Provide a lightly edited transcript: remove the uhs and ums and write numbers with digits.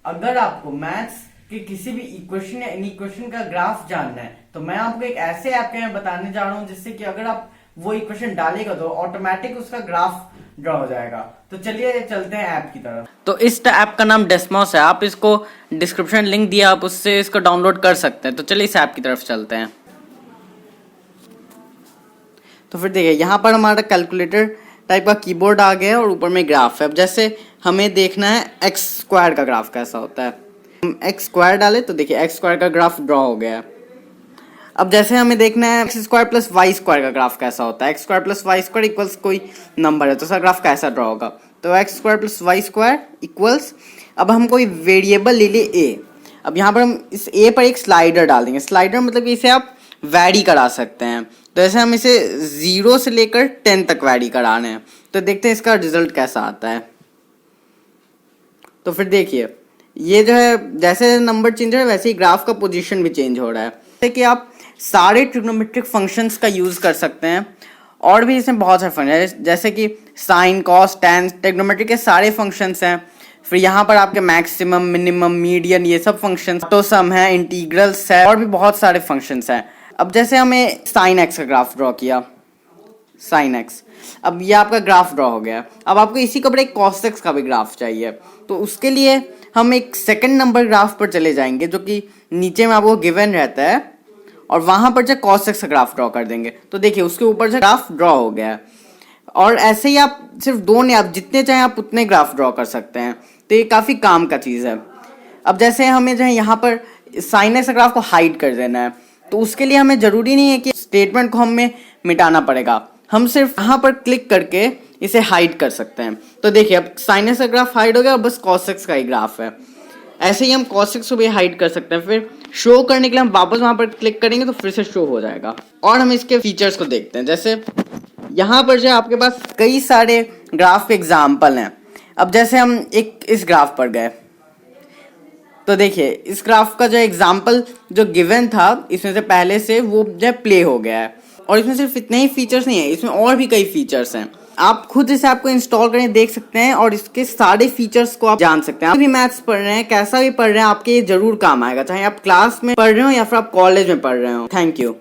अगर आपको मैथ्स के किसी भी इक्वेशन या इनइक्वेशन का ग्राफ जानना है तो मैं आपको एक ऐसे ऐप के में बताने जा रहा हूं जिससे कि अगर आप वो इक्वेशन डालेगा तो ऑटोमेटिक उसका ग्राफ ड्रॉ हो जाएगा। तो चलिए चलते हैं ऐप की तरफ। तो इस ऐप का नाम डेस्मोस है। आप इसको डिस्क्रिप्शन लिंक दिया, आप उससे इसको डाउनलोड कर सकते हैं। तो चलिए इस ऐप की तरफ चलते हैं। तो फिर देखिए यहाँ पर हमारा कैलकुलेटर टाइप का कीबोर्ड आ गया है और ऊपर में ग्राफ है। अब जैसे हमें देखना है एक्स स्क्वायर का ग्राफ कैसा होता है, हम एक्स स्क्वायर डाले तो देखिए एक्स स्क्वायर का ग्राफ ड्रॉ हो गया है। अब जैसे हमें देखना है X square plus Y square का ग्राफ कैसा होता है, X square plus Y square equals कोई नंबर है तो उसका ग्राफ कैसा ड्रॉ होगा। तो X square plus Y square equals, अब हम कोई वेरिएबल ले लिए ए। अब यहाँ पर हम इस ए पर एक स्लाइडर डाल देंगे। स्लाइडर मतलब कि इसे आप वैरी करा सकते हैं। तो ऐसे हम इसे 0 से लेकर 10 तक वैरी कराने हैं। तो देखते हैं इसका रिजल्ट कैसा आता है। तो फिर देखिए ये जो है जैसे नंबर चेंज हो रहा है वैसे ही ग्राफ का पोजीशन भी चेंज हो रहा है। जैसे कि आप सारे ट्रिग्नोमेट्रिक फंक्शंस का यूज़ कर सकते हैं और भी इसमें बहुत सारे फंक्शन हैं जैसे कि साइन कॉस टैन, ट्रिग्नोमेट्रिक के सारे फंक्शंस हैं। फिर यहाँ पर आपके मैक्सिमम मिनिमम मीडियन ये सब फंक्शंस, तो सम है, इंटीग्रल्स है और भी बहुत सारे फंक्शंस हैं। अब जैसे हमें साइन एक्स का ग्राफ ड्रॉ किया, साइन एक्स, अब ये आपका ग्राफ ड्रॉ हो गया। अब आपको इसी के ऊपर एक कॉस एक्स का भी ग्राफ चाहिए। तो उसके लिए हम एक सेकंड नंबर ग्राफ पर चले जाएंगे जो कि नीचे में आपको गिवन रहता है और वहां पर जो कॉस एक्स का ग्राफ ड्रॉ कर देंगे। तो देखिए उसके ऊपर से ग्राफ ड्रॉ हो गया है। और ऐसे ही आप सिर्फ दो नहीं, आप जितने चाहें आप उतने ग्राफ ड्रॉ कर सकते हैं। तो ये काफ़ी काम का चीज़ है। अब जैसे हमें जो है यहाँ पर साइन एक्स का ग्राफ को हाइड कर देना है तो उसके लिए हमें ज़रूरी नहीं है कि स्टेटमेंट को हमें मिटाना पड़ेगा, हम सिर्फ यहाँ पर क्लिक करके इसे हाइड कर सकते हैं। तो देखिए अब साइन एक्स का ग्राफ हाइड हो गया और बस कॉस एक्स का ही ग्राफ है। ऐसे ही हम कॉस एक्स को भी हाइड कर सकते हैं। फिर शो करने के लिए हम वापस वहाँ पर क्लिक करेंगे तो फिर से शो हो जाएगा। और हम इसके फीचर्स को देखते हैं। जैसे यहाँ पर जो आपके पास कई सारे ग्राफ के एग्जाम्पल हैं। अब जैसे हम एक इस ग्राफ पर गए तो देखिए इस ग्राफ का जो एग्जाम्पल जो गिवन था इसमें से पहले से वो जो प्ले हो गया है। और इसमें सिर्फ इतने ही फीचर्स नहीं है, इसमें और भी कई फीचर्स हैं। आप खुद इसे आपको इंस्टॉल करके देख सकते हैं और इसके सारे फीचर्स को आप जान सकते हैं। आप भी मैथ्स पढ़ रहे हैं, कैसा भी पढ़ रहे हैं, आपके ये जरूर काम आएगा, चाहे आप क्लास में पढ़ रहे हो या फिर आप कॉलेज में पढ़ रहे हो। Thank you.